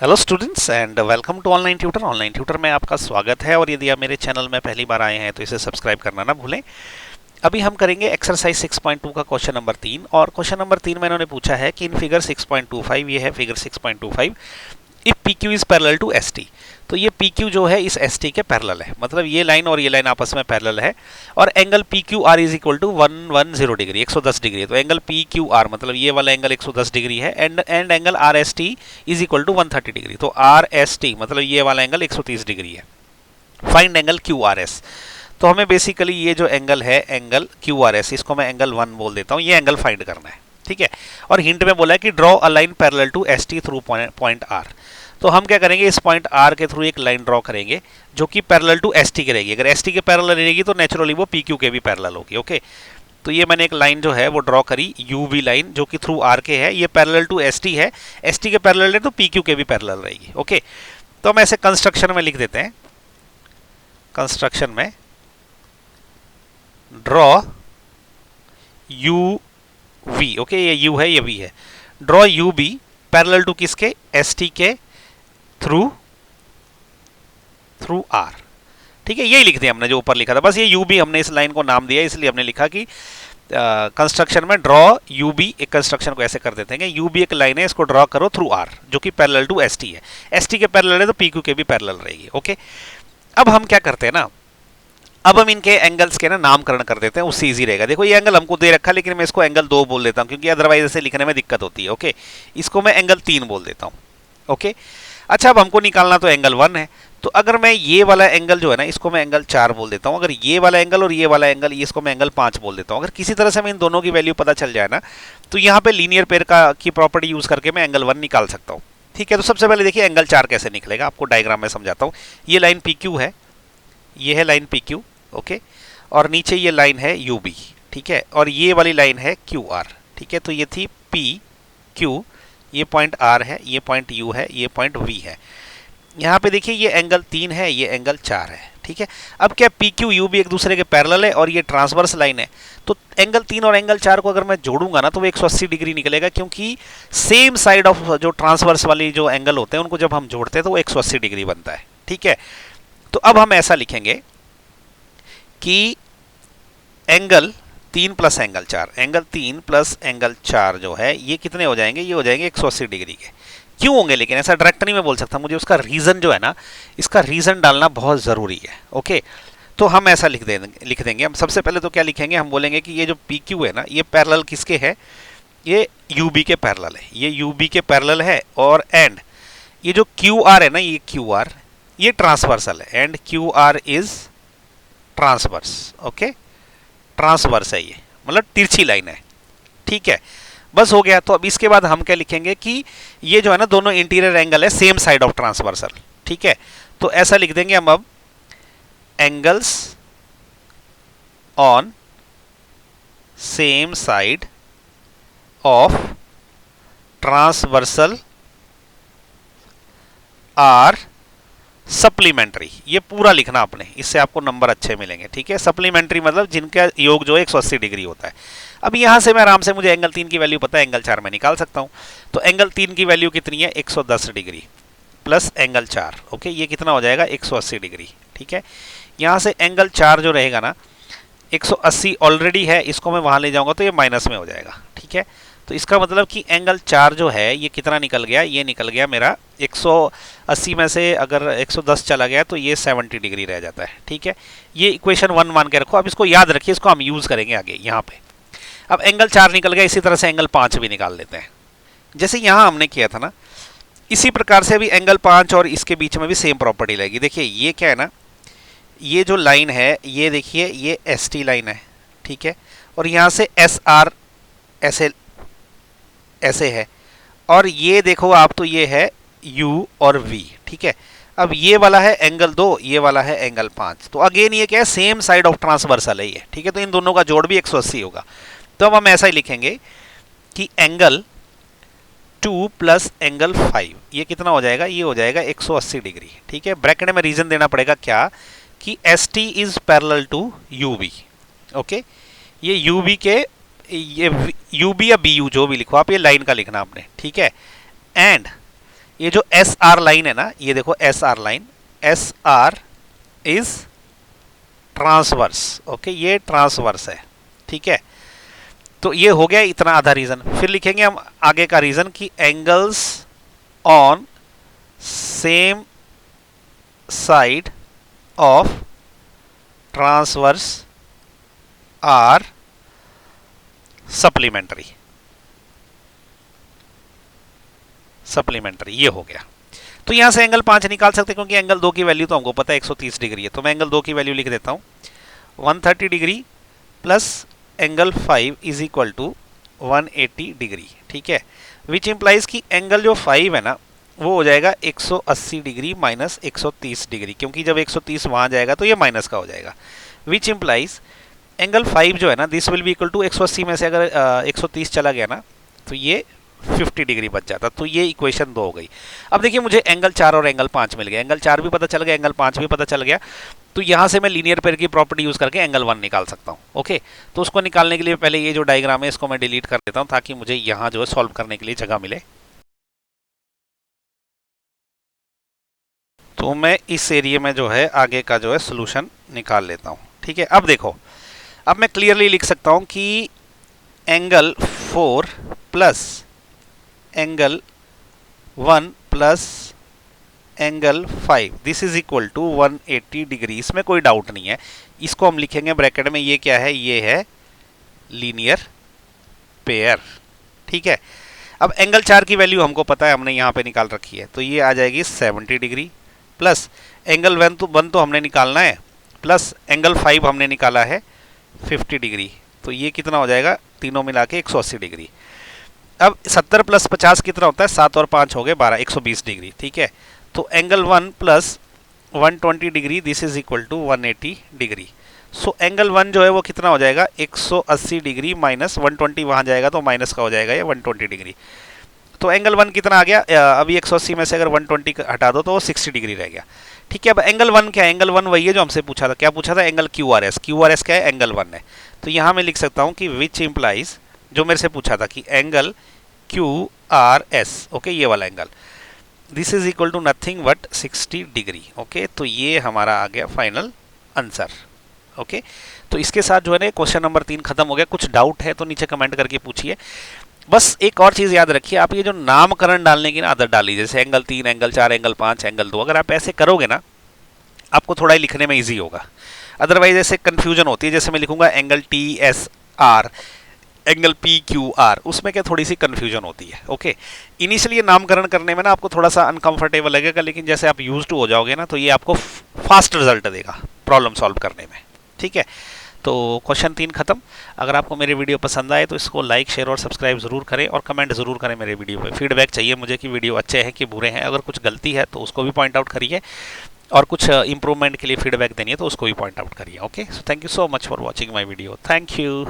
Hello students and welcome to online tutor. Online tutor में आपका स्वागत है और यदि आप मेरे चैनल में पहली बार आए हैं तो इसे सब्सक्राइब करना ना भूलें। अभी हम करेंगे एक्सरसाइज 6.2 का क्वेश्चन नंबर 3 और क्वेश्चन नंबर 3 में इन्होंने पूछा है कि इन फिगर 6.25 ये है figure 6.25 if P Q is parallel to S T. तो ये पी क्यू जो है इस एस टी के पैरेलल है, मतलब ये लाइन और ये लाइन आपस में पैरेलल है और angle P Q R is equal to 110 degree 110 degree है। तो एंगल पी क्यू आर मतलब ये वाला एंगल 110 डिग्री है and angle R S T is equal to 130 degree. तो आर एस टी मतलब ये वाला एंगल 130 डिग्री है। Find angle Q R S. तो हमें बेसिकली ये जो एंगल है एंगल क्यू आर एस, इसको मैं एंगल 1 बोल देता हूँ, ये एंगल फाइंड करना है, ठीक है। और हिंट में बोला है कि draw a line parallel to S T through point R. तो हम क्या करेंगे, इस पॉइंट आर के थ्रू एक लाइन ड्रॉ करेंगे जो कि पैरेलल टू एस टी के रहेगी। अगर एस टी के पैरेलल रहेगी तो नेचुरली वो पी क्यू के भी पैरेलल होगी, ओके। तो ये मैंने एक लाइन जो है वो ड्रॉ करी, यू वी लाइन, जो कि थ्रू आर के है, ये पैरेलल टू एस टी है, एस टी के पैरेलल है तो पी क्यू के भी पैरेलल रहेगी, ओके। तो हम ऐसे कंस्ट्रक्शन में लिख देते हैं, कंस्ट्रक्शन में ड्रॉ यू वी, ओके, ये यू है ये वी है, draw U B parallel to किसके, एस टी के थ्रू आर, ठीक है। यही लिख दिया हमने जो ऊपर लिखा था, बस ये यू बी हमने इस लाइन को नाम दिया, इसलिए हमने लिखा कि कंस्ट्रक्शन में ड्रॉ यू बी, एक कंस्ट्रक्शन को ऐसे कर देते हैं, यू बी एक लाइन है, इसको ड्रॉ करो थ्रू आर जो कि पैरेलल टू एस टी है, एस टी के पैरेलल है तो पी क्यू के भी पैरेलल रहेगी, ओके। अब हम क्या करते हैं ना, अब हम इनके एंगल्स के ना नामकरण कर देते हैं, उससे इजी रहेगा। देखो ये एंगल हमको दे रखा है लेकिन मैं इसको एंगल 2 बोल देता हूँ क्योंकि अदरवाइज ऐसे लिखने में दिक्कत होती है, ओके। इसको मैं एंगल 3 बोल देता हूँ, ओके। अच्छा, अब हमको निकालना तो एंगल 1 है, तो अगर मैं ये वाला एंगल जो है ना इसको मैं एंगल 4 बोल देता हूँ, अगर ये वाला एंगल और ये वाला एंगल इसको मैं एंगल 5 बोल देता हूँ। अगर किसी तरह से मैं इन दोनों की वैल्यू पता चल जाए ना तो यहाँ पे लीनियर पेयर की प्रॉपर्टी यूज करके मैं एंगल 1 निकाल सकता हूँ, ठीक है। तो सबसे पहले देखिए एंगल 4 कैसे निकलेगा, आपको डायग्राम में समझाता हूँ। ये लाइन पी क्यू है, ये है लाइन पी क्यू, ओके, और नीचे ये लाइन है यू बी, ठीक है, और ये वाली लाइन है क्यू आर, ठीक है। तो ये थी पी क्यू, ये पॉइंट आर है, ये पॉइंट यू है, ये पॉइंट वी है। यहाँ पे देखिए ये एंगल 3 है, ये एंगल 4 है, ठीक है। अब क्या पी क्यू यू बी एक दूसरे के पैरेलल है और ये ट्रांसवर्स लाइन है, तो एंगल 3 और एंगल 4 को अगर मैं जोड़ूंगा ना तो वो 180 डिग्री निकलेगा, क्योंकि सेम साइड ऑफ जो ट्रांसवर्स वाली जो एंगल होते हैं उनको जब हम जोड़ते हैं तो वो 180 डिग्री बनता है, ठीक है। तो अब हम ऐसा लिखेंगे कि angle 3 plus angle 4, angle 3 plus angle 4 जो है ये कितने हो जाएंगे, ये हो जाएंगे 180 डिग्री के। क्यों होंगे, लेकिन ऐसा डायरेक्ट नहीं मैं बोल सकता, मुझे उसका रीजन जो है ना, इसका रीजन डालना बहुत जरूरी है, ओके। तो हम ऐसा लिख देंगे। हम सबसे पहले तो क्या लिखेंगे, हम बोलेंगे कि ये जो पी क्यू है ना ये पैरेलल किसके है, ये यू बी के पैरेलल है, ये यू बी के पैरेलल है, और एंड ये जो क्यू आर है ना, ये क्यू आर ये ट्रांसवर्सल है, and Q R is transverse, okay, transverse है ये, मतलब तिरछी लाइन है, ठीक है। बस हो गया। तो अब इसके बाद हम क्या लिखेंगे कि ये जो है ना दोनों इंटीरियर एंगल है सेम साइड ऑफ ट्रांसवर्सल, ठीक है। तो ऐसा लिख देंगे हम अब, angles on same side of transversal are supplementary. ये पूरा लिखना आपने, इससे आपको नंबर अच्छे मिलेंगे, ठीक है। सप्लीमेंट्री मतलब जिनका योग जो है 180 डिग्री होता है। अब यहां से मैं आराम से, मुझे एंगल 3 की वैल्यू पता है, एंगल 4 में निकाल सकता हूं। तो एंगल 3 की वैल्यू कितनी है, 110 डिग्री प्लस एंगल 4, ओके, ये कितना हो जाएगा 180 डिग्री, ठीक है। यहां से एंगल 4 जो रहेगा ना 180 ऑलरेडी है, इसको मैं वहां ले जाऊंगा तो ये माइनस में हो जाएगा, ठीक है। तो इसका मतलब कि एंगल 4 जो है ये कितना निकल गया, ये निकल गया मेरा 180 में से अगर 110 चला गया तो ये 70 डिग्री रह जाता है, ठीक है। ये इक्वेशन 1 मान के रखो। अब इसको याद रखिए, इसको हम यूज करेंगे आगे यहाँ पे। अब एंगल 4 निकल गया, इसी तरह से एंगल 5 भी निकाल लेते हैं, जैसे यहाँ हमने किया था ना, इसी प्रकार से अभी एंगल 5 और इसके बीच में भी सेम प्रॉपर्टी लगेगी। देखिए ये क्या है ना, ये जो लाइन है ये देखिए ये एस टी लाइन है, ठीक है, और यहाँ से एस आर ऐसे है, और ये देखो आप तो ये है U और V, ठीक है। अब ये वाला है एंगल 2, ये वाला है एंगल 5, तो अगेन ये क्या है, सेम साइड ऑफ ट्रांसवर्सल है ये, ठीक है। तो इन दोनों का जोड़ भी 180 होगा। तो अब हम ऐसा ही लिखेंगे कि एंगल 2 प्लस एंगल 5 ये कितना हो जाएगा, ये हो जाएगा 180 डिग्री, ठीक है। ब्रैकेट में रीजन देना पड़ेगा क्या, कि S T is parallel to U B, okay. ये यू बी के, ये यू बी या बी यू जो भी लिखो आप, ये लाइन का लिखना आपने, ठीक है। एंड ये जो एस आर लाइन है ना, ये देखो S R line, S R is transverse, okay, ये ट्रांसवर्स है, ठीक है। तो ये हो गया इतना आधा रीजन। फिर लिखेंगे हम आगे का रीजन कि angles on same side of transverse are supplementary, supplementary, ये हो गया। तो यहां से एंगल 5 निकाल सकते क्योंकि एंगल 2 की वैल्यू तो हमको पता है 130 डिग्री है, तो मैं एंगल 2 की वैल्यू लिख देता हूं 130 degree plus angle 5 is equal to 180 degree, ठीक है। विच इंप्लाइज कि एंगल जो 5 है ना वो हो जाएगा 180 डिग्री माइनस 130 डिग्री, क्योंकि जब 130 वहां जाएगा तो ये माइनस का हो जाएगा। विच इंप्लाइज एंगल 5 जो है ना this will be equal to 180 में से अगर 130 चला गया ना तो ये 50 डिग्री बच जाता, तो ये इक्वेशन 2 हो गई। अब देखिए मुझे एंगल 4 और एंगल 5 मिल गया, एंगल 4 भी पता चल गया, एंगल 5 भी पता चल गया, तो यहां से मैं लीनियर पेयर की प्रॉपर्टी यूज करके एंगल 1 निकाल सकता हूं, ओके। तो उसको निकालने के लिए पहले ये जो डायग्राम है इसको मैं डिलीट कर देता हूं ताकि मुझे यहां जो है सॉल्व करने के लिए जगह मिले। तो मैं इस एरिया में जो है आगे का जो है सोल्यूशन निकाल लेता हूं, ठीक है। अब देखो, अब मैं क्लियरली लिख सकता हूं कि angle 4 plus angle 1 plus angle 5 this is equal to 180 degree, इसमें कोई डाउट नहीं है। इसको हम लिखेंगे ब्रैकेट में, ये क्या है, ये है लीनियर पेयर, ठीक है। अब एंगल 4 की वैल्यू हमको पता है, हमने यहाँ पे निकाल रखी है, तो ये आ जाएगी 70 डिग्री प्लस एंगल 1 तो हमने निकालना है, प्लस एंगल 5 हमने निकाला है 50 डिग्री, तो ये कितना हो जाएगा, तीनों मिला के 180 डिग्री। अब 70 प्लस 50 कितना होता है, 7 और 5 हो गए 12, 120 डिग्री, ठीक है। तो angle 1 plus 120 degree this is equal to 180 degree. So angle 1 जो है वो कितना हो जाएगा, 180 डिग्री माइनस 120 वहां जाएगा तो माइनस का हो जाएगा ये 120 डिग्री। तो एंगल 1 कितना आ गया, अभी 180 में से अगर 120 हटा दो तो वो 60 डिग्री रह गया, ठीक है। अब एंगल 1 क्या है, एंगल 1 वही है जो हमसे पूछा था, क्या पूछा था, angle Q R S, Q R S क्या है, एंगल 1 है। तो यहां मैं लिख सकता हूं कि विच इंप्लाइज, जो मेरे से पूछा था कि angle Q R S, okay, ये वाला angle, this is equal to nothing but 60 degree, okay. तो ये हमारा आ गया फाइनल आंसर, ओके। तो इसके साथ जो है ना क्वेश्चन नंबर 3 खत्म हो गया। कुछ डाउट है तो नीचे कमेंट करके पूछिए। बस एक और चीज याद रखिए, आप ये जो नामकरण डालने की ना आदत डालिए, जैसे एंगल 3, एंगल 4, एंगल 5, एंगल 2, अगर आप ऐसे करोगे ना आपको थोड़ा ही लिखने में ईजी होगा। अदरवाइज ऐसे कंफ्यूजन होती है, जैसे मैं लिखूंगा angle T S R, angle P Q are, उसमें क्या थोड़ी सी कंफ्यूजन होती है, ओके। इनिशियली नामकरण करने में ना आपको थोड़ा सा अनकंफर्टेबल लगेगा, लेकिन जैसे आप यूज्ड टू हो जाओगे ना तो ये आपको फास्ट रिजल्ट देगा प्रॉब्लम सॉल्व करने में, ठीक है। तो क्वेश्चन 3 खत्म। अगर आपको मेरे वीडियो पसंद आए तो इसको लाइक, शेयर और सब्सक्राइब जरूर करें और कमेंट जरूर करें मेरे वीडियो पे। फीडबैक चाहिए मुझे कि वीडियो अच्छे हैं कि बुरे हैं, अगर कुछ गलती है तो उसको भी पॉइंट आउट करिए और कुछ इंप्रूवमेंट के लिए फीडबैक देनी है तो उसको भी पॉइंट आउट करिए, okay. So thank you so much for watching my video, thank you.